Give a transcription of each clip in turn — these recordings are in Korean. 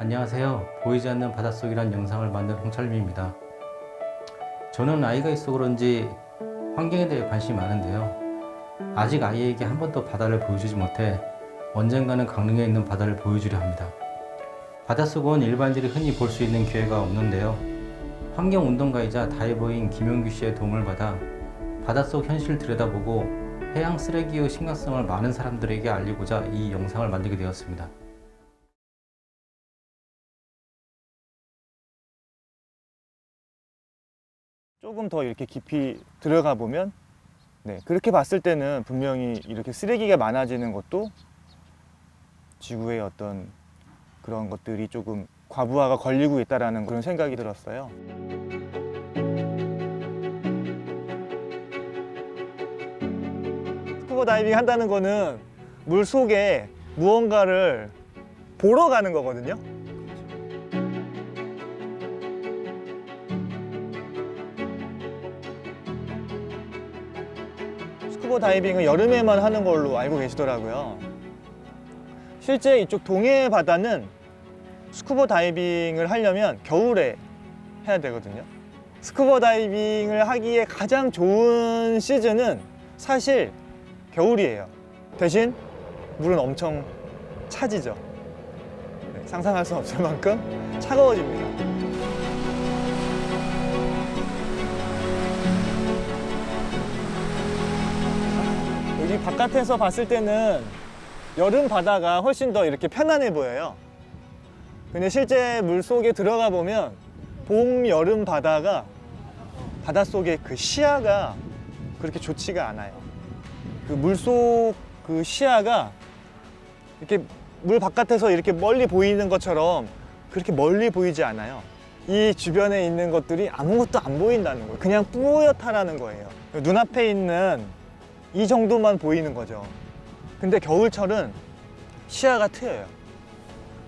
안녕하세요. 보이지 않는 바닷속이란 영상을 만든 홍철민입니다. 저는 아이가 있어 그런지 환경에 대해 관심이 많은데요. 아직 아이에게 한 번도 바다를 보여주지 못해 언젠가는 강릉에 있는 바다를 보여주려 합니다. 바닷속은 일반인들이 흔히 볼 수 있는 기회가 없는데요. 환경운동가이자 다이버인 김용규 씨의 도움을 받아 바닷속 현실을 들여다보고 해양 쓰레기의 심각성을 많은 사람들에게 알리고자 이 영상을 만들게 되었습니다. 조금 더 이렇게 깊이 들어가 보면 그렇게 봤을 때는 분명히 이렇게 쓰레기가 많아지는 것도 지구의 어떤 그런 것들이 조금 과부하가 걸리고 있다라는 그런 생각이 들었어요. 스쿠버 다이빙 한다는 거는 물 속에 무언가를 보러 가는 거거든요. 스쿠버 다이빙은 여름에만 하는 걸로 알고 계시더라고요. 실제 이쪽 동해 바다는 스쿠버 다이빙을 하려면 겨울에 해야 되거든요. 스쿠버 다이빙을 하기에 가장 좋은 시즌은 사실 겨울이에요. 대신 물은 엄청 차지죠. 상상할 수 없을 만큼 차가워집니다. 여기 바깥에서 봤을 때는 여름 바다가 훨씬 더 이렇게 편안해 보여요. 근데 실제 물속에 들어가 보면 봄, 여름 바다가 바닷속의 그 시야가 그렇게 좋지가 않아요. 그 물속 그 시야가 이렇게 물 바깥에서 이렇게 멀리 보이는 것처럼 그렇게 멀리 보이지 않아요. 이 주변에 있는 것들이 아무것도 안 보인다는 거예요. 그냥 뿌옇다라는 거예요. 눈앞에 있는 이 정도만 보이는 거죠. 근데 겨울철은 시야가 트여요.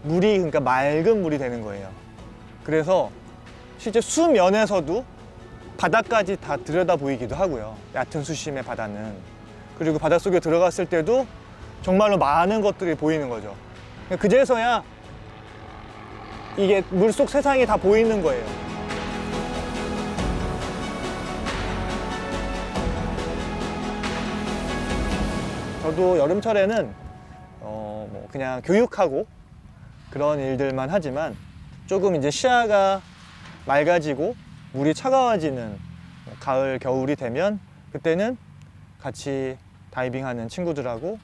물이 그러니까 맑은 물이 되는 거예요. 그래서 실제 수면에서도 바다까지 다 들여다 보이기도 하고요. 얕은 수심의 바다는. 그리고 바닷속에 들어갔을 때도 정말로 많은 것들이 보이는 거죠. 그제서야 이게 물속 세상이 다 보이는 거예요. 저도 여름철에는 뭐 그냥 교육하고 그런 일들만 하지만 조금 이제 시야가 맑아지고 물이 차가워지는 가을, 겨울이 되면 그때는 같이 다이빙하는 친구들하고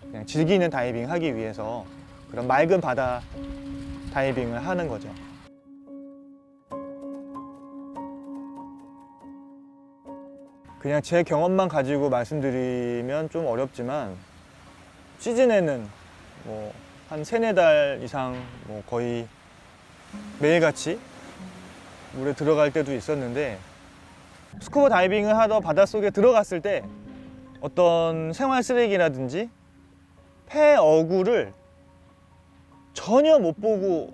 그냥 즐기는 다이빙 하기 위해서 그런 맑은 바다 다이빙을 하는 거죠. 그냥 제 경험만 가지고 말씀드리면 좀 어렵지만 시즌에는 뭐 한 3-4달 이상 뭐 거의 매일같이 물에 들어갈 때도 있었는데 스쿠버 다이빙을 하다 바닷속에 들어갔을 때 어떤 생활 쓰레기라든지 폐 어구를 전혀 못 보고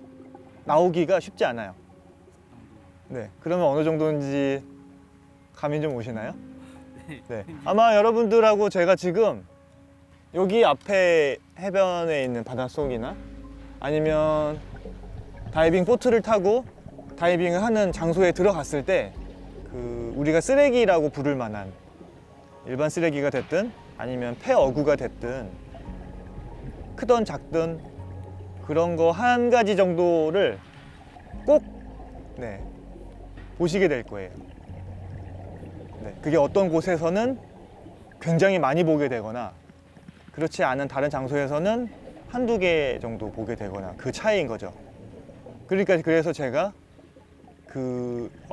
나오기가 쉽지 않아요. 네, 그러면 어느 정도인지 감이 좀 오시나요? 네, 아마 여러분들하고 제가 지금 여기 앞에 해변에 있는 바닷속이나 아니면 다이빙 보트를 타고 다이빙을 하는 장소에 들어갔을 때 그 우리가 쓰레기라고 부를 만한 일반 쓰레기가 됐든 아니면 폐 어구가 됐든 크든 작든 그런 거 한 가지 정도를 꼭 보시게 될 거예요. 그게 어떤 곳에서는 굉장히 많이 보게 되거나 그렇지 않은 다른 장소에서는 한두 개 정도 보게 되거나 그 차이인 거죠. 그러니까 그래서 제가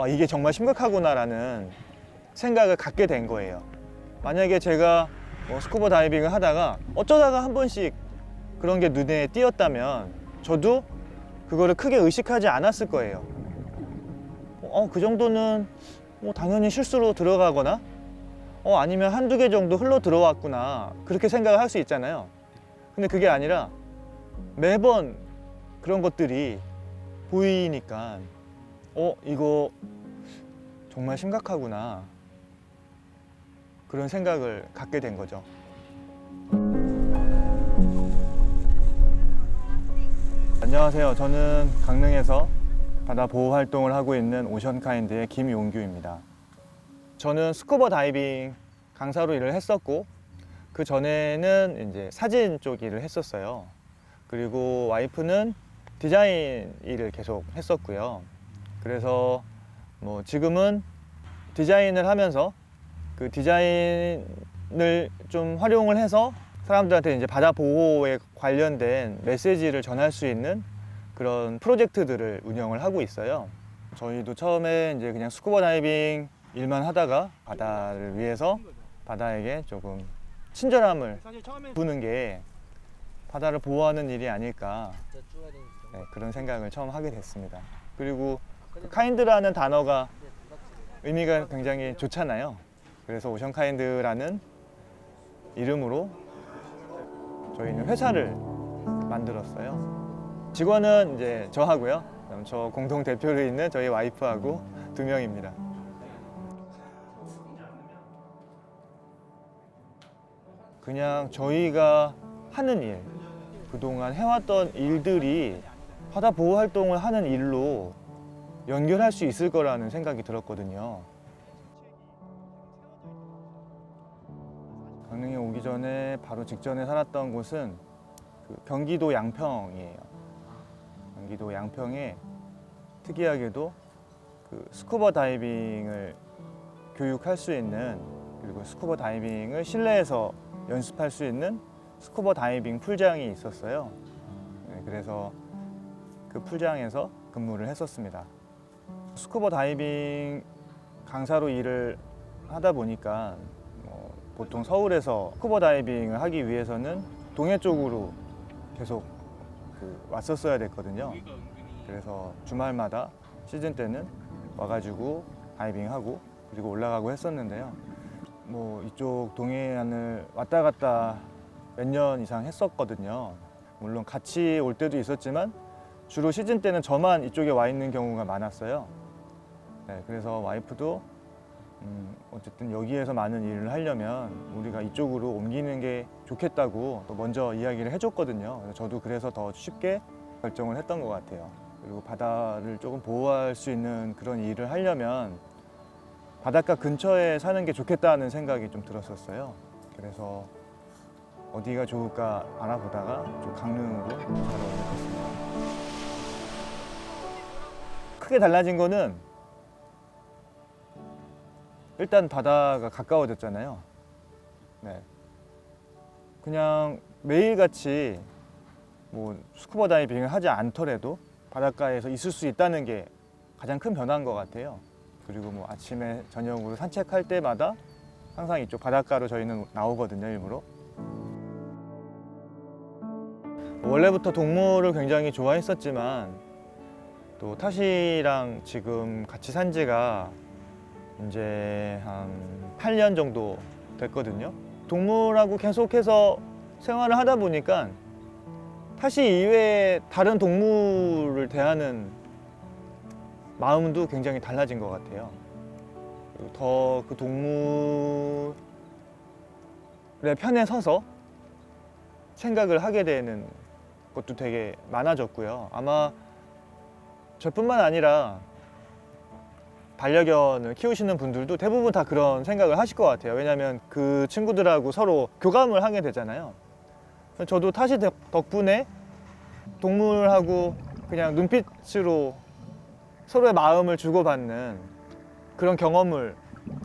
이게 정말 심각하구나라는 생각을 갖게 된 거예요. 만약에 제가 스쿠버 다이빙을 하다가 어쩌다가 한 번씩 그런 게 눈에 띄었다면 저도 그거를 크게 의식하지 않았을 거예요. 그 정도는 당연히 실수로 들어가거나 아니면 한두 개 정도 흘러 들어왔구나 그렇게 생각을 할 수 있잖아요. 근데 그게 아니라 매번 그런 것들이 보이니까 이거 정말 심각하구나 그런 생각을 갖게 된 거죠. 안녕하세요. 저는 강릉에서 바다 보호 활동을 하고 있는 오션카인드의 김용규입니다. 저는 스쿠버 다이빙 강사로 일을 했었고, 그 전에는 이제 사진 쪽 일을 했었어요. 그리고 와이프는 디자인 일을 계속 했었고요. 그래서 뭐 지금은 디자인을 하면서 그 디자인을 좀 활용을 해서 사람들한테 이제 바다 보호에 관련된 메시지를 전할 수 있는 그런 프로젝트들을 운영을 하고 있어요. 저희도 처음에 이제 그냥 스쿠버 다이빙 일만 하다가 바다를 위해서 바다에게 조금 친절함을 부는 게 바다를 보호하는 일이 아닐까, 네, 그런 생각을 처음 하게 됐습니다. 그리고 그 카인드라는 단어가 의미가 굉장히 좋잖아요. 그래서 오션카인드라는 이름으로 저희는 회사를 만들었어요. 직원은 이제 저하고요. 그다음 저 공동 대표로 있는 저희 와이프하고 2명입니다. 그냥 저희가 하는 일, 그동안 해왔던 일들이 바다 보호 활동을 하는 일로 연결할 수 있을 거라는 생각이 들었거든요. 강릉에 오기 전에 바로 직전에 살았던 곳은 그 경기도 양평이에요. 경기도 양평에 특이하게도 그 스쿠버 다이빙을 교육할 수 있는, 그리고 스쿠버 다이빙을 실내에서 연습할 수 있는 스쿠버 다이빙 풀장이 있었어요. 네, 그래서 그 풀장에서 근무를 했었습니다. 스쿠버 다이빙 강사로 일을 하다 보니까 보통 서울에서 스쿠버 다이빙을 하기 위해서는 동해 쪽으로 계속 왔었어야 됐거든요. 그래서 주말마다 시즌 때는 와가지고 다이빙하고 그리고 올라가고 했었는데요. 뭐 이쪽 동해안을 왔다 갔다 몇 년 이상 했었거든요. 물론 같이 올 때도 있었지만 주로 시즌 때는 저만 이쪽에 와 있는 경우가 많았어요. 네, 그래서 와이프도 어쨌든 여기에서 많은 일을 하려면 우리가 이쪽으로 옮기는 게 좋겠다고 또 먼저 이야기를 해줬거든요. 저도 그래서 더 쉽게 결정을 했던 것 같아요. 그리고 바다를 조금 보호할 수 있는 그런 일을 하려면 바닷가 근처에 사는 게 좋겠다는 생각이 좀 들었었어요. 그래서 어디가 좋을까 알아보다가 좀 강릉으로 바로 오게 됐습니다. 크게 달라진 거는 일단 바다가 가까워졌잖아요. 네. 그냥 매일같이 뭐 스쿠버 다이빙을 하지 않더라도 바닷가에서 있을 수 있다는 게 가장 큰 변화인 것 같아요. 그리고 뭐 아침에 저녁으로 산책할 때마다 항상 이쪽 바닷가로 저희는 나오거든요, 일부러. 원래부터 동물을 굉장히 좋아했었지만 또 타시랑 지금 같이 산 지가 이제 한 8년 정도 됐거든요. 동물하고 계속해서 생활을 하다 보니까 타시 이외에 다른 동물을 대하는 마음도 굉장히 달라진 것 같아요. 더 그 동물의 편에 서서 생각을 하게 되는 것도 되게 많아졌고요. 아마 저뿐만 아니라 반려견을 키우시는 분들도 대부분 다 그런 생각을 하실 것 같아요. 왜냐하면 그 친구들하고 서로 교감을 하게 되잖아요. 저도 타시 덕분에 동물하고 그냥 눈빛으로 서로의 마음을 주고받는 그런 경험을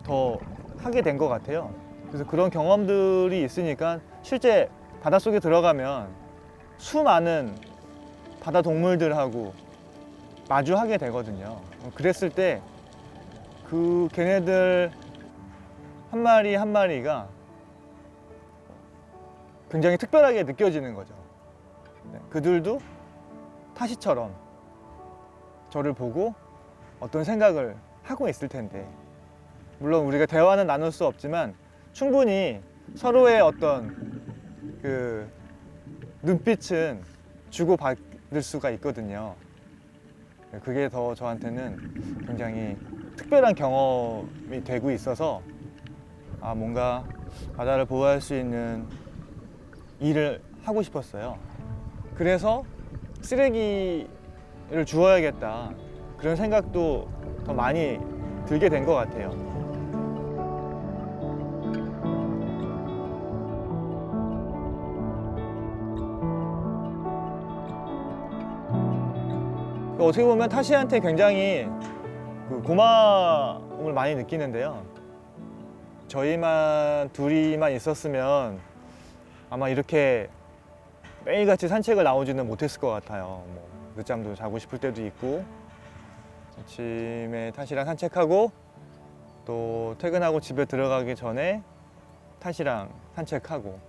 더 하게 된 것 같아요. 그래서 그런 경험들이 있으니까 실제 바닷속에 들어가면 수많은 바다 동물들하고 마주하게 되거든요. 그랬을 때 그 걔네들 한 마리 한 마리가 굉장히 특별하게 느껴지는 거죠. 네, 그들도 타시처럼 저를 보고 어떤 생각을 하고 있을 텐데, 물론 우리가 대화는 나눌 수 없지만 충분히 서로의 어떤 그 눈빛은 주고받을 수가 있거든요. 그게 더 저한테는 굉장히 특별한 경험이 되고 있어서 뭔가 바다를 보호할 수 있는 일을 하고 싶었어요. 그래서 쓰레기를 주워야겠다 그런 생각도 더 많이 들게 된 것 같아요. 어떻게 보면 타시한테 굉장히 고마움을 많이 느끼는데요. 저희만 둘이만 있었으면 아마 이렇게 매일같이 산책을 나오지는 못했을 것 같아요. 뭐 늦잠도 자고 싶을 때도 있고 아침에 타시랑 산책하고 또 퇴근하고 집에 들어가기 전에 타시랑 산책하고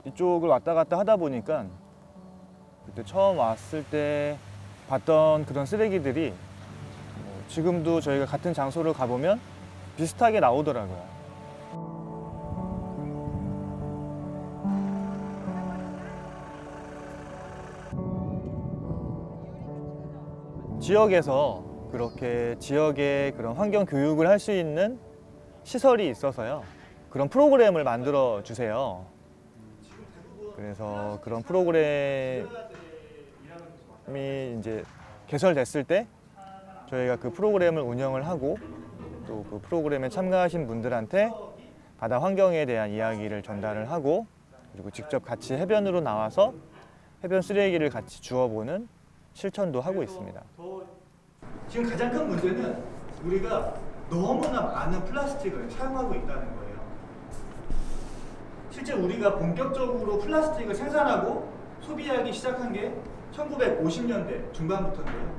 이쪽을 왔다 갔다 하다 보니까 그때 처음 왔을 때 봤던 그런 쓰레기들이 지금도 저희가 같은 장소를 가보면 비슷하게 나오더라고요. 지역에서 그렇게 지역의 그런 환경 교육을 할 수 있는 시설이 있어서요. 그런 프로그램을 만들어 주세요. 그래서 그런 프로그램이 이제 개설됐을 때 저희가 그 프로그램을 운영을 하고 또 그 프로그램에 참가하신 분들한테 바다 환경에 대한 이야기를 전달을 하고 그리고 직접 같이 해변으로 나와서 해변 쓰레기를 같이 주워보는 실천도 하고 있습니다. 지금 가장 큰 문제는 우리가 너무나 많은 플라스틱을 사용하고 있다는 거예요. 실제 우리가 본격적으로 플라스틱을 생산하고 소비하기 시작한 게 1950년대 중반부터인데요.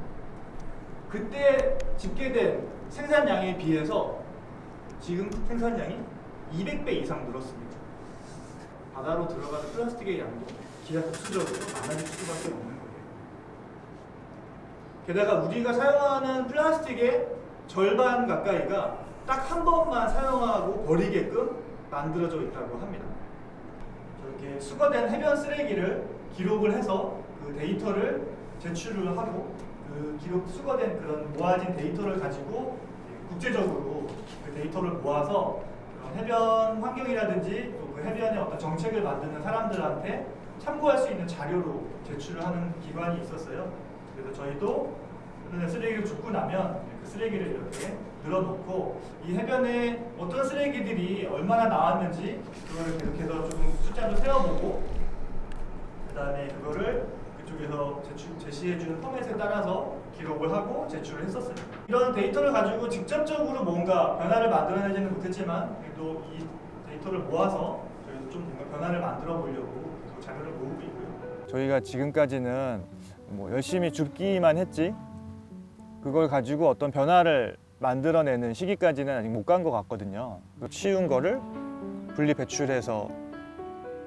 그때 집계된 생산량에 비해서 지금 생산량이 200배 이상 늘었습니다. 바다로 들어가는 플라스틱의 양도 기하급수적으로 많아질 수밖에 없는 거예요. 게다가 우리가 사용하는 플라스틱의 절반 가까이가 딱 한 번만 사용하고 버리게끔 만들어져 있다고 합니다. 저렇게 수거된 해변 쓰레기를 기록을 해서 그 데이터를 제출을 하고 그 기록 수거된 그런 모아진 데이터를 가지고 국제적으로 그 데이터를 모아서 그런 해변 환경이라든지 또 그 해변의 어떤 정책을 만드는 사람들한테 참고할 수 있는 자료로 제출을 하는 기관이 있었어요. 그래서 저희도 해변에 쓰레기를 줍고 나면 그 쓰레기를 이렇게 늘어놓고 이 해변에 어떤 쓰레기들이 얼마나 나왔는지 그거를 계속해서 조금 숫자도 세어보고 그 다음에 그거를 그쪽에서 제시해주는 포맷에 따라서 기록을 하고 제출을 했었어요. 이런 데이터를 가지고 직접적으로 뭔가 변화를 만들어내지는 못했지만 그래도 이 데이터를 모아서 저희도 좀 뭔가 변화를 만들어 보려고 계속 자료를 모으고 있고요. 저희가 지금까지는 뭐 열심히 줍기만 했지 그걸 가지고 어떤 변화를 만들어내는 시기까지는 아직 못 간 것 같거든요. 치운 거를 분리 배출해서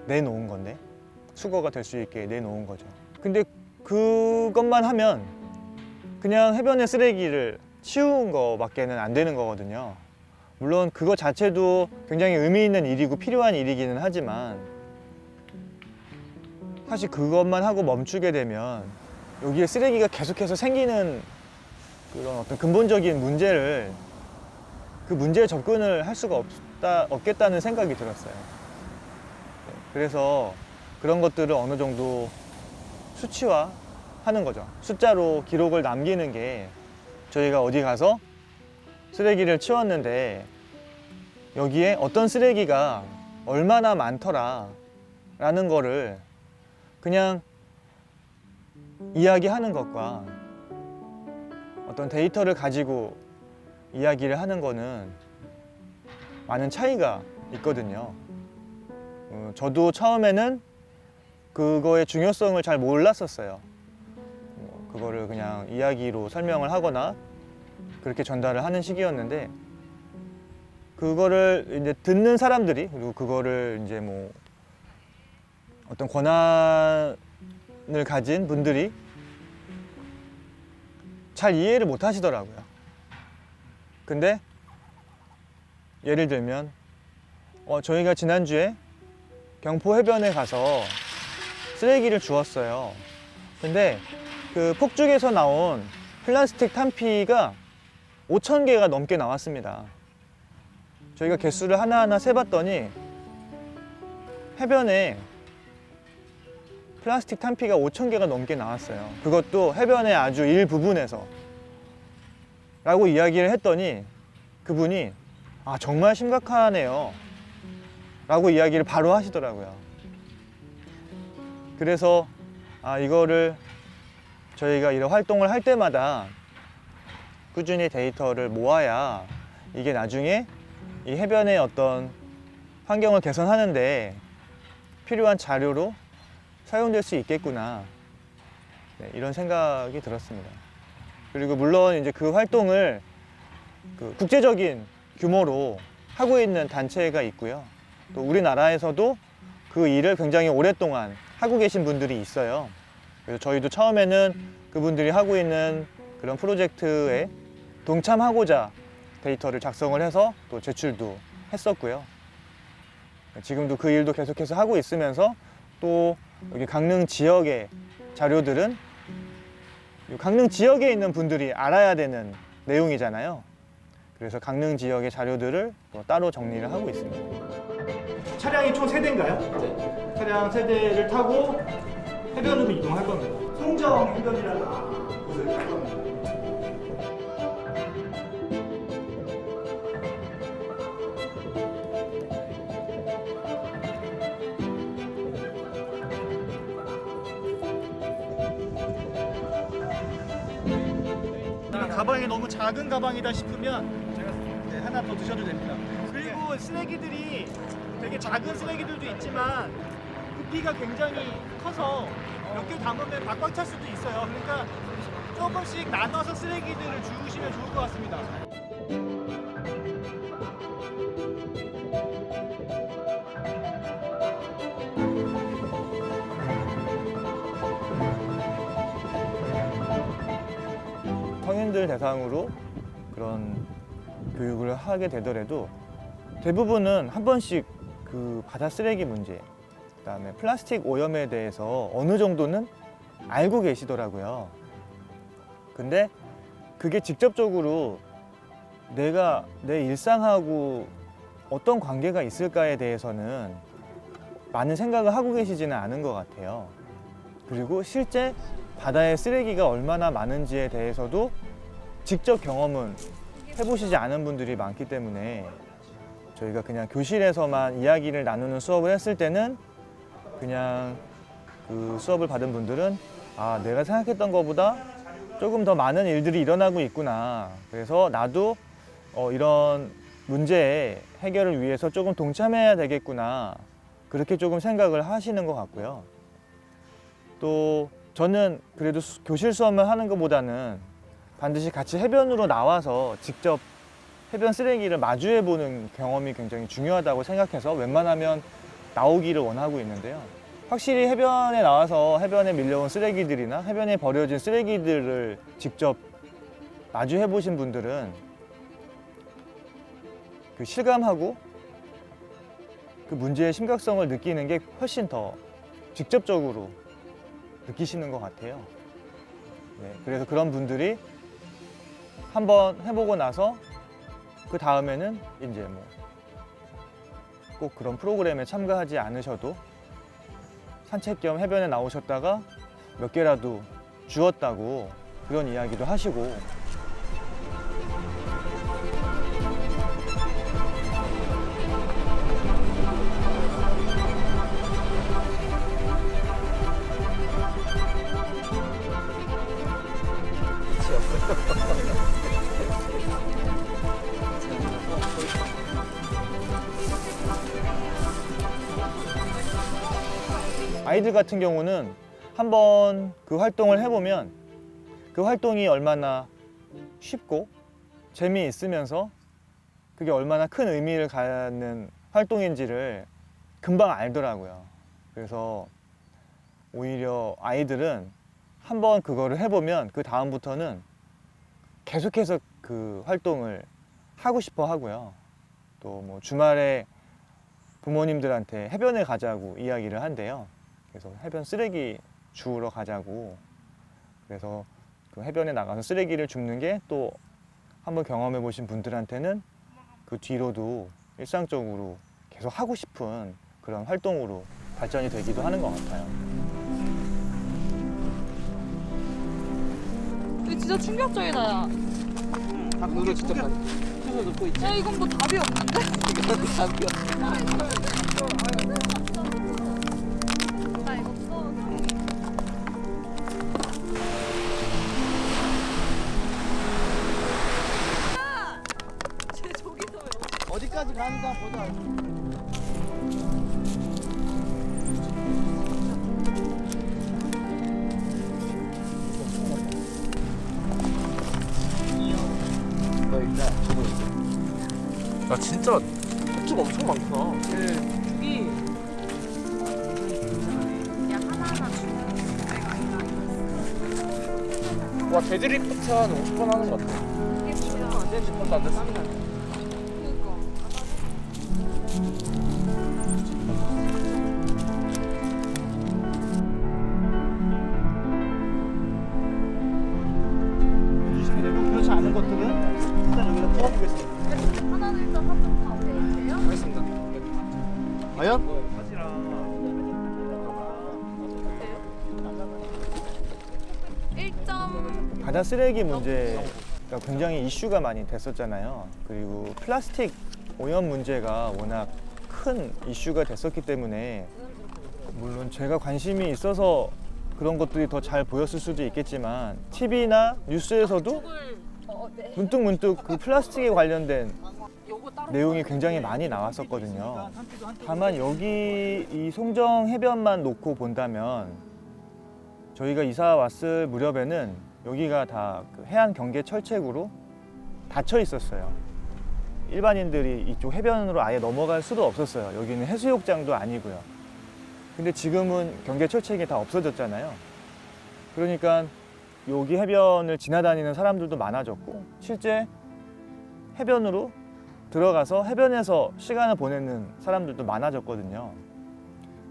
내놓은 건데 수거가 될 수 있게 내놓은 거죠. 근데 그것만 하면 그냥 해변의 쓰레기를 치운 거밖에는 안 되는 거거든요. 물론 그거 자체도 굉장히 의미 있는 일이고 필요한 일이기는 하지만 사실 그것만 하고 멈추게 되면 여기에 쓰레기가 계속해서 생기는 그런 어떤 근본적인 문제를 그 문제에 접근을 할 수가 없겠다는 생각이 들었어요. 그래서 그런 것들을 어느 정도 수치화하는 거죠. 숫자로 기록을 남기는 게 저희가 어디 가서 쓰레기를 치웠는데 여기에 어떤 쓰레기가 얼마나 많더라 라는 거를 그냥 이야기하는 것과 어떤 데이터를 가지고 이야기를 하는 거는 많은 차이가 있거든요. 저도 처음에는 그거의 중요성을 잘 몰랐었어요. 그거를 그냥 이야기로 설명을 하거나 그렇게 전달을 하는 시기였는데 그거를 이제 듣는 사람들이 그리고 그거를 이제 뭐 어떤 권한을 가진 분들이 잘 이해를 못 하시더라고요. 근데 예를 들면 저희가 지난주에 경포 해변에 가서 쓰레기를 주웠어요. 근데 그 폭죽에서 나온 플라스틱 탄피가 5,000개가 넘게 나왔습니다. 저희가 개수를 하나하나 세봤더니 해변에 플라스틱 탄피가 5,000개가 넘게 나왔어요. 그것도 해변의 아주 일부분에서 라고 이야기를 했더니 그분이 아 정말 심각하네요 라고 이야기를 바로 하시더라고요. 그래서 아 이거를 저희가 이런 활동을 할 때마다 꾸준히 데이터를 모아야 이게 나중에 이 해변의 어떤 환경을 개선하는데 필요한 자료로 사용될 수 있겠구나. 네, 이런 생각이 들었습니다. 그리고 물론 이제 그 활동을 그 국제적인 규모로 하고 있는 단체가 있고요. 또 우리나라에서도 그 일을 굉장히 오랫동안 하고 계신 분들이 있어요. 그래서 저희도 처음에는 그분들이 하고 있는 그런 프로젝트에 동참하고자 데이터를 작성을 해서 또 제출도 했었고요. 지금도 그 일도 계속해서 하고 있으면서 또 여기 강릉 지역의 자료들은 강릉 지역에 있는 분들이 알아야 되는 내용이잖아요. 그래서 강릉 지역의 자료들을 또 따로 정리를 하고 있습니다. 차량이 총 3대인가요? 네. 차량 3대를 타고 해변으로 이동할 겁니다. 송정 해변이라는 곳을 갈 겁니다. 가방이 너무 작은 가방이다 싶으면 네, 하나 더 드셔도 됩니다. 그리고 쓰레기들이 되게 작은 쓰레기들도 있지만 부피가 굉장히 커서 몇 개 담으면 꽉꽉 찰 수도 있어요. 그러니까 조금씩 나눠서 쓰레기들을 주우시면 좋을 것 같습니다. 성인들 대상으로 그런 교육을 하게 되더라도 대부분은 한 번씩 그 바다 쓰레기 문제, 그다음에 플라스틱 오염에 대해서 어느 정도는 알고 계시더라고요. 근데 그게 직접적으로 내가 내 일상하고 어떤 관계가 있을까에 대해서는 많은 생각을 하고 계시지는 않은 것 같아요. 그리고 실제 바다의 쓰레기가 얼마나 많은지에 대해서도 직접 경험은 해보시지 않은 분들이 많기 때문에 저희가 그냥 교실에서만 이야기를 나누는 수업을 했을 때는 그냥 그 수업을 받은 분들은 아, 내가 생각했던 것보다 조금 더 많은 일들이 일어나고 있구나. 그래서 나도 이런 문제의 해결을 위해서 조금 동참해야 되겠구나. 그렇게 조금 생각을 하시는 것 같고요. 또 저는 그래도 교실 수업만 하는 것보다는 반드시 같이 해변으로 나와서 직접 해변 쓰레기를 마주해보는 경험이 굉장히 중요하다고 생각해서 웬만하면 나오기를 원하고 있는데요. 확실히 해변에 나와서 해변에 밀려온 쓰레기들이나 해변에 버려진 쓰레기들을 직접 마주해보신 분들은 그 실감하고 그 문제의 심각성을 느끼는 게 훨씬 더 직접적으로 느끼시는 것 같아요. 네, 그래서 그런 분들이 한번 해보고 나서 그 다음에는 이제 뭐 꼭 그런 프로그램에 참가하지 않으셔도 산책 겸 해변에 나오셨다가 몇 개라도 주웠다고 그런 이야기도 하시고 아이들 같은 경우는 한번 그 활동을 해보면 그 활동이 얼마나 쉽고 재미있으면서 그게 얼마나 큰 의미를 갖는 활동인지를 금방 알더라고요. 그래서 오히려 아이들은 한번 그거를 해보면 그 다음부터는 계속해서 그 활동을 하고 싶어 하고요. 또 뭐 주말에 부모님들한테 해변에 가자고 이야기를 한대요. 그래서 해변 쓰레기 주우러 가자고. 그래서 그 해변에 나가서 쓰레기를 줍는 게 또 한번 경험해 보신 분들한테는 그 뒤로도 일상적으로 계속 하고 싶은 그런 활동으로 발전이 되기도 하는 것 같아요. 이거 진짜 충격적이다, 야. 누구 진짜 켜서 놓고 있지. 야, 이건 뭐 답이 없는데? 이거는 답이야. 나 이거 써. 야! 쟤 저기서 왜 어디까지 가는가 보자. 너 일단 저거 있어. 야 진짜 횟집 엄청 많구나. 여기 와 데드리프트 한 50번 하는 것 같아. 10번도 안 됐어. 그니까. 그리고 그렇지 않은 것들은 일단 여기다 부어보겠습니다. 하나는 일단 한번 다 돼있대요? 알겠습니다. 과연? 1점. 바다 쓰레기 문제가 굉장히 이슈가 많이 됐었잖아요. 그리고 플라스틱 오염 문제가 워낙 큰 이슈가 됐었기 때문에 물론 제가 관심이 있어서 그런 것들이 더 잘 보였을 수도 있겠지만 TV나 뉴스에서도 문득문득 그 플라스틱에 관련된 내용이 굉장히 많이 나왔었거든요. 다만 여기 이 송정 해변만 놓고 본다면 저희가 이사 왔을 무렵에는 여기가 다 그 해안 경계 철책으로 닫혀 있었어요. 일반인들이 이쪽 해변으로 아예 넘어갈 수도 없었어요. 여기는 해수욕장도 아니고요. 근데 지금은 경계 철책이 다 없어졌잖아요. 그러니까 여기 해변을 지나다니는 사람들도 많아졌고 실제 해변으로 들어가서 해변에서 시간을 보내는 사람들도 많아졌거든요.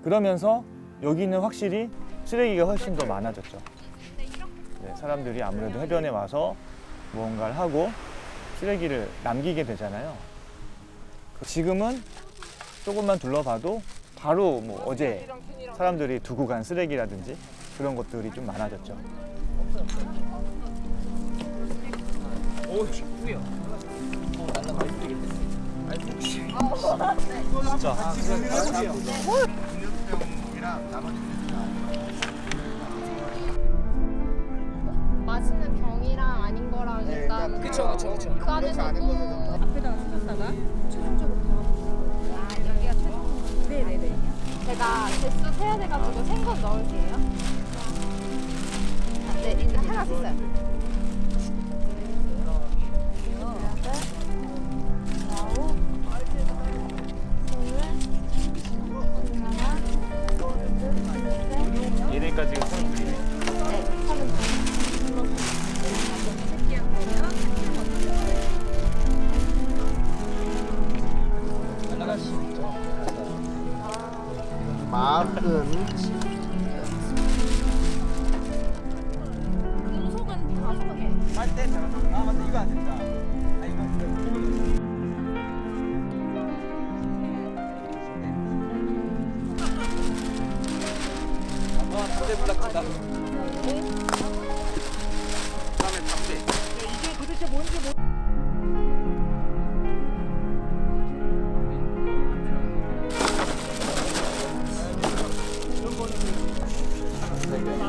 그러면서 여기는 확실히 쓰레기가 훨씬 더 많아졌죠. 네, 사람들이 아무래도 해변에 와서 무언가를 하고 쓰레기를 남기게 되잖아요. 지금은 조금만 둘러봐도 바로 뭐 어제 사람들이 두고 간 쓰레기라든지 그런 것들이 좀 많아졌죠. 오, 뭐야? 날라 많이 뿌리겠네. 진짜. 마시는 병이랑 아닌 거랑 일단 그쵸. 그 안에서 또 앞에다가 쓰셨다가 최종적으로 다 여기가 최종. 네네네. 제가 개수 세야 돼가지고 생건 넣을게요. 네, 이제 하나 됐어요. 얘네까지 사람들이 금속은 5개. 빨대 아 맞다 이거 안 된다. 아 이거 와 담배 불락한다. 다음에 담배. 이게 도대체 뭔지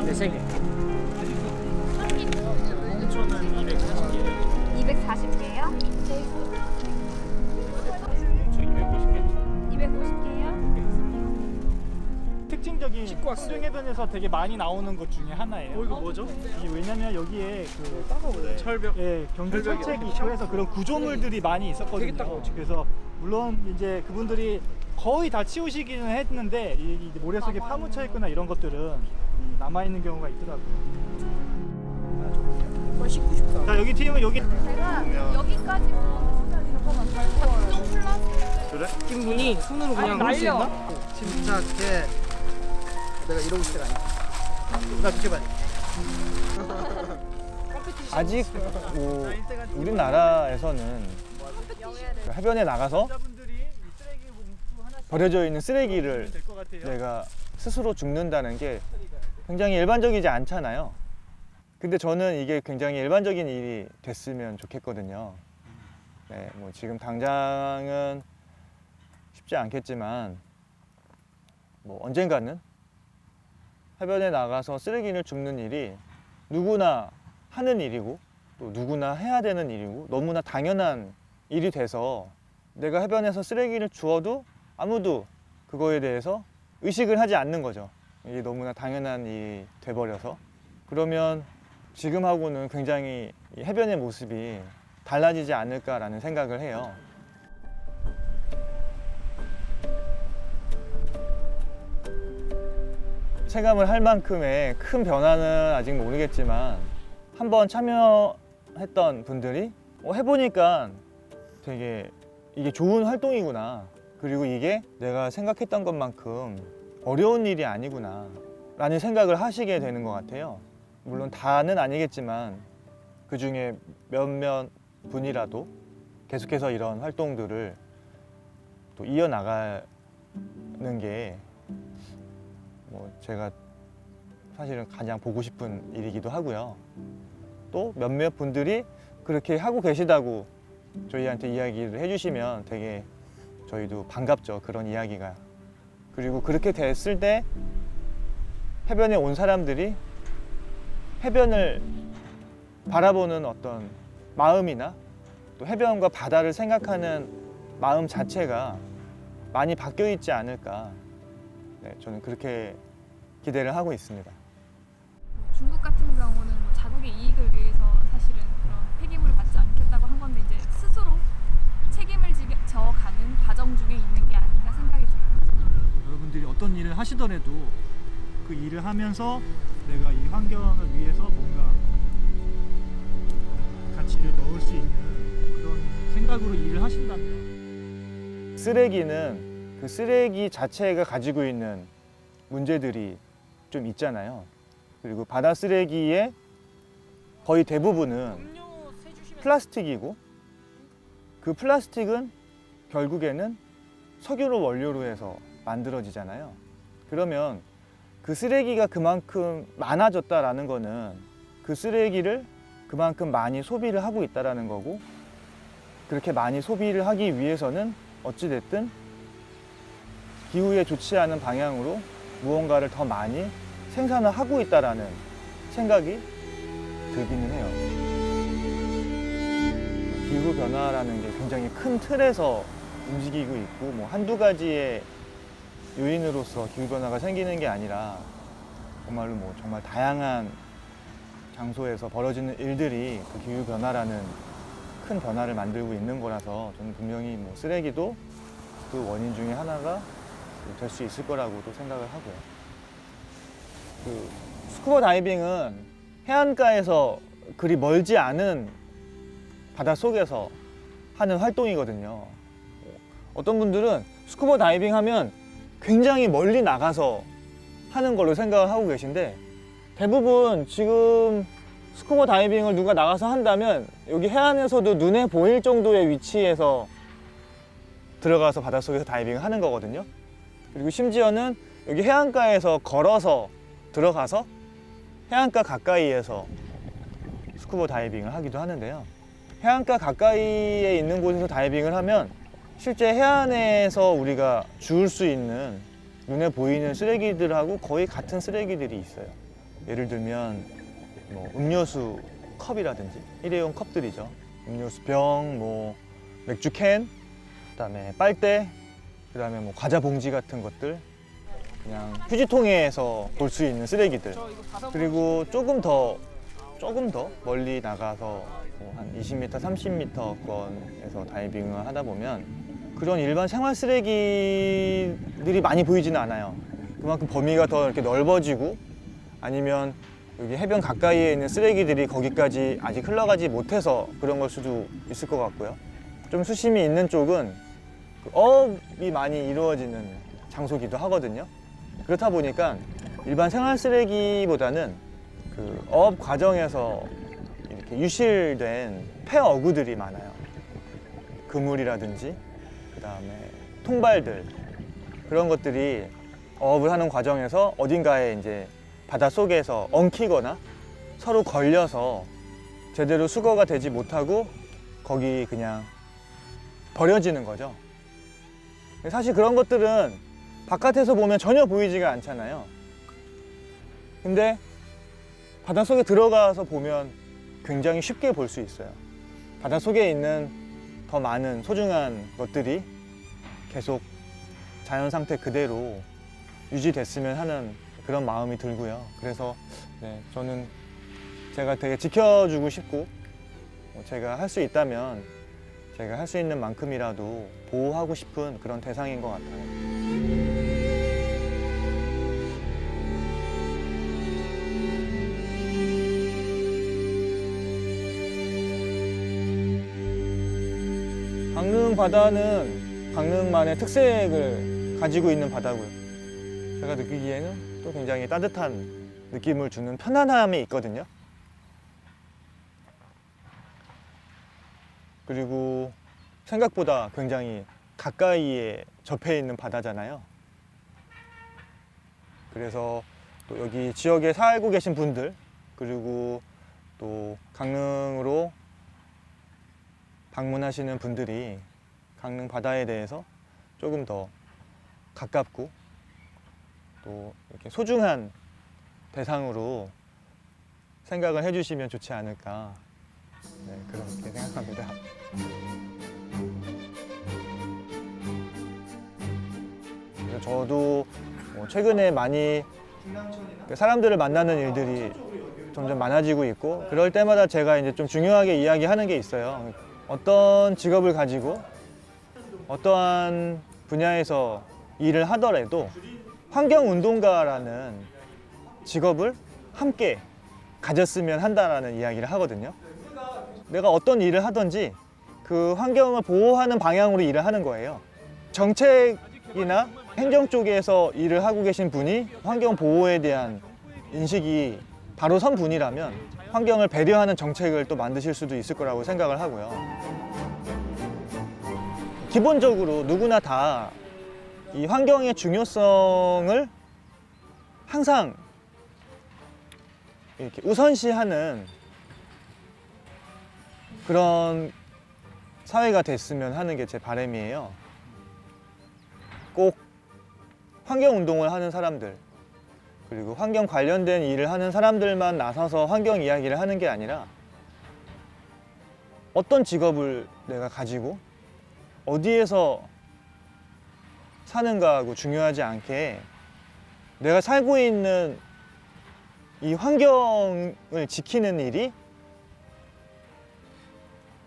네, 세 개. 240개요? 250개요? 특징적인 송정해변에서 되게 많이 나오는 것 중에 하나예요. 이거 뭐죠? 이게 왜냐면 여기에 그 철벽. 예, 경계 철책이 있고 해서 그런 구조물들이 많이 있었거든요. 그래서 물론 이제 그분들이 거의 다 치우시기는 했는데 이 모래 속에 파묻혀 있거나 이런 것들은 남아 있는 경우가 있더라고요. 씻고 싶다. 자, 여기 팀은 여기 제가 여기까지 잠깐만 작동 플라스틱 찐 분이 손으로 그냥 할 수 있나? 진짜 걔 내가 이러고 있을 때가 아니야. 나 비켜봐. 아직 뭐 우리나라에서는 그 해변에 나가서 여자분들이 이 쓰레기 봉투 하나씩 버려져 있는 쓰레기를 될것 같아요. 내가 스스로 죽는다는 게 굉장히 일반적이지 않잖아요. 근데 저는 이게 굉장히 일반적인 일이 됐으면 좋겠거든요. 네, 뭐 지금 당장은 쉽지 않겠지만 뭐 언젠가는 해변에 나가서 쓰레기를 줍는 일이 누구나 하는 일이고 또 누구나 해야 되는 일이고 너무나 당연한 일이 돼서 내가 해변에서 쓰레기를 주워도 아무도 그거에 대해서 의식을 하지 않는 거죠. 이게 너무나 당연한 일이 돼버려서. 그러면 지금하고는 굉장히 이 해변의 모습이 달라지지 않을까라는 생각을 해요. 체감을 할 만큼의 큰 변화는 아직 모르겠지만 한번 참여했던 분들이 해보니까 되게 이게 좋은 활동이구나, 그리고 이게 내가 생각했던 것만큼 어려운 일이 아니구나 라는 생각을 하시게 되는 것 같아요. 물론 다는 아니겠지만 그 중에 몇몇 분이라도 계속해서 이런 활동들을 또 이어나가는 게 뭐 제가 사실은 가장 보고 싶은 일이기도 하고요. 또 몇몇 분들이 그렇게 하고 계시다고 저희한테 이야기를 해주시면 되게 저희도 반갑죠. 그런 이야기가. 그리고 그렇게 됐을 때 해변에 온 사람들이 해변을 바라보는 어떤 마음이나 또 해변과 바다를 생각하는 마음 자체가 많이 바뀌어 있지 않을까. 네, 저는 그렇게 기대를 하고 있습니다. 중국 같은 경우는 뭐 자국의 이익을 위해서 사실은 그런 폐기물을 받지 않겠다고 한 건데 이제 스스로 책임을 져가는 과정 중에 있는 게 아닌가 생각이 들어요. 여러분들이 어떤 일을 하시더라도 그 일을 하면서 내가 이 환경을 위해서 뭔가 가치를 넣을 수 있는 그런 생각으로 일을 하신다면 쓰레기는 그 쓰레기 자체가 가지고 있는 문제들이 좀 있잖아요. 그리고 바다 쓰레기의 거의 대부분은 플라스틱이고 그 플라스틱은 결국에는 석유를 원료로 해서 만들어지잖아요. 그러면 그 쓰레기가 그만큼 많아졌다라는 거는 그 쓰레기를 그만큼 많이 소비를 하고 있다라는 거고, 그렇게 많이 소비를 하기 위해서는 어찌됐든 기후에 좋지 않은 방향으로 무언가를 더 많이 생산을 하고 있다라는 생각이 들기는 해요. 기후 변화라는 게 굉장히 큰 틀에서 움직이고 있고 뭐 한두 가지의 요인으로서 기후 변화가 생기는 게 아니라 정말로 뭐 정말 다양한 장소에서 벌어지는 일들이 그 기후 변화라는 큰 변화를 만들고 있는 거라서 저는 분명히 뭐 쓰레기도 그 원인 중에 하나가 될 수 있을 거라고도 생각을 하고요. 그 스쿠버 다이빙은 해안가에서 그리 멀지 않은 바다 속에서 하는 활동이거든요. 어떤 분들은 스쿠버 다이빙 하면 굉장히 멀리 나가서 하는 걸로 생각을 하고 계신데, 대부분 지금 스쿠버 다이빙을 누가 나가서 한다면 여기 해안에서도 눈에 보일 정도의 위치에서 들어가서 바닷속에서 다이빙을 하는 거거든요. 그리고 심지어는 여기 해안가에서 걸어서 들어가서 해안가 가까이에서 스쿠버 다이빙을 하기도 하는데요. 해안가 가까이에 있는 곳에서 다이빙을 하면 실제 해안에서 우리가 주울 수 있는 눈에 보이는 쓰레기들하고 거의 같은 쓰레기들이 있어요. 예를 들면 뭐 음료수 컵이라든지 일회용 컵들이죠. 음료수 병, 뭐 맥주 캔, 그다음에 빨대, 그다음에 뭐 과자 봉지 같은 것들, 그냥 휴지통에서 볼 수 있는 쓰레기들. 그리고 조금 더 멀리 나가서 뭐 한 20m, 30m권에서 다이빙을 하다 보면 그런 일반 생활 쓰레기들이 많이 보이지는 않아요. 그만큼 범위가 더 이렇게 넓어지고, 아니면 여기 해변 가까이에 있는 쓰레기들이 거기까지 아직 흘러가지 못해서 그런 걸 수도 있을 것 같고요. 좀 수심이 있는 쪽은 그 어업이 많이 이루어지는 장소기도 하거든요. 그렇다 보니까 일반 생활 쓰레기보다는 그 어업 과정에서 이렇게 유실된 폐어구들이 많아요. 그물이라든지 그다음에 통발들, 그런 것들이 어업을 하는 과정에서 어딘가에 이제 바닷속에서 엉키거나 서로 걸려서 제대로 수거가 되지 못하고 거기 그냥 버려지는 거죠. 사실 그런 것들은 바깥에서 보면 전혀 보이지가 않잖아요. 근데 바닷속에 들어가서 보면 굉장히 쉽게 볼 수 있어요. 바닷속에 있는 더 많은 소중한 것들이 계속 자연 상태 그대로 유지됐으면 하는 그런 마음이 들고요. 그래서 저는 제가 되게 지켜주고 싶고 제가 할 수 있다면 제가 할 수 있는 만큼이라도 보호하고 싶은 그런 대상인 것 같아요. 강릉 바다는 강릉만의 특색을 가지고 있는 바다고요. 제가 느끼기에는 또 굉장히 따뜻한 느낌을 주는 편안함이 있거든요. 그리고 생각보다 굉장히 가까이에 접해 있는 바다잖아요. 그래서 또 여기 지역에 살고 계신 분들, 그리고 또 강릉으로 방문하시는 분들이 강릉 바다에 대해서 조금 더 가깝고 또 이렇게 소중한 대상으로 생각을 해주시면 좋지 않을까, 그렇게 생각합니다. 그래서 저도 최근에 많이 사람들을 만나는 일들이 점점 많아지고 있고, 그럴 때마다 제가 이제 좀 중요하게 이야기하는 게 있어요. 어떤 직업을 가지고 어떠한 분야에서 일을 하더라도 환경운동가라는 직업을 함께 가졌으면 한다라는 이야기를 하거든요. 내가 어떤 일을 하든지 그 환경을 보호하는 방향으로 일을 하는 거예요. 정책이나 행정 쪽에서 일을 하고 계신 분이 환경 보호에 대한 인식이 바로 선 분이라면 환경을 배려하는 정책을 또 만드실 수도 있을 거라고 생각을 하고요. 기본적으로 누구나 다 이 환경의 중요성을 항상 이렇게 우선시하는 그런 사회가 됐으면 하는 게 제 바람이에요. 꼭 환경운동을 하는 사람들, 그리고 환경 관련된 일을 하는 사람들만 나서서 환경 이야기를 하는 게 아니라 어떤 직업을 내가 가지고 어디에서 사는가하고 중요하지 않게 내가 살고 있는 이 환경을 지키는 일이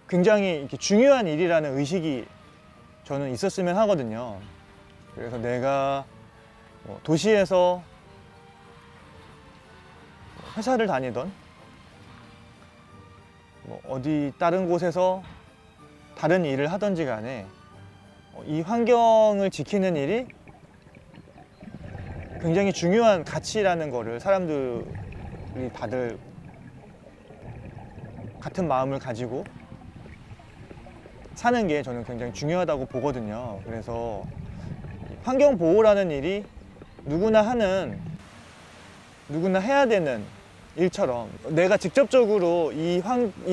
굉장히 이렇게 중요한 일이라는 의식이 저는 있었으면 하거든요. 그래서 내가 도시에서 회사를 다니던 어디 다른 곳에서 다른 일을 하든지 간에 이 환경을 지키는 일이 굉장히 중요한 가치라는 거를 사람들이 다들 같은 마음을 가지고 사는 게 저는 굉장히 중요하다고 보거든요. 그래서 환경 보호라는 일이 누구나 해야 되는 일처럼 내가 직접적으로 이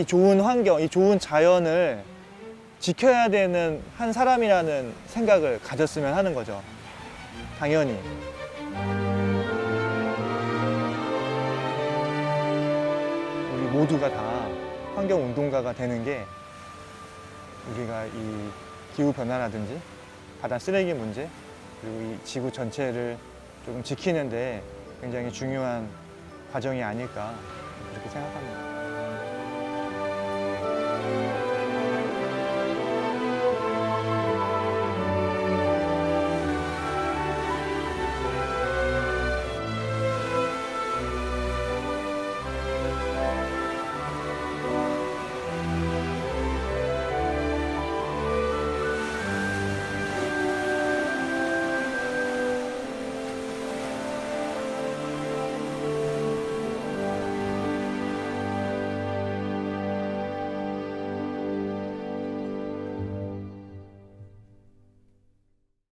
좋은 환경, 이 좋은 자연을 지켜야 되는 한 사람이라는 생각을 가졌으면 하는 거죠. 당연히. 우리 모두가 다 환경 운동가가 되는 게 우리가 이 기후 변화라든지 바다 쓰레기 문제, 그리고 이 지구 전체를 조금 지키는데 굉장히 중요한 과정이 아닐까 그렇게 생각합니다.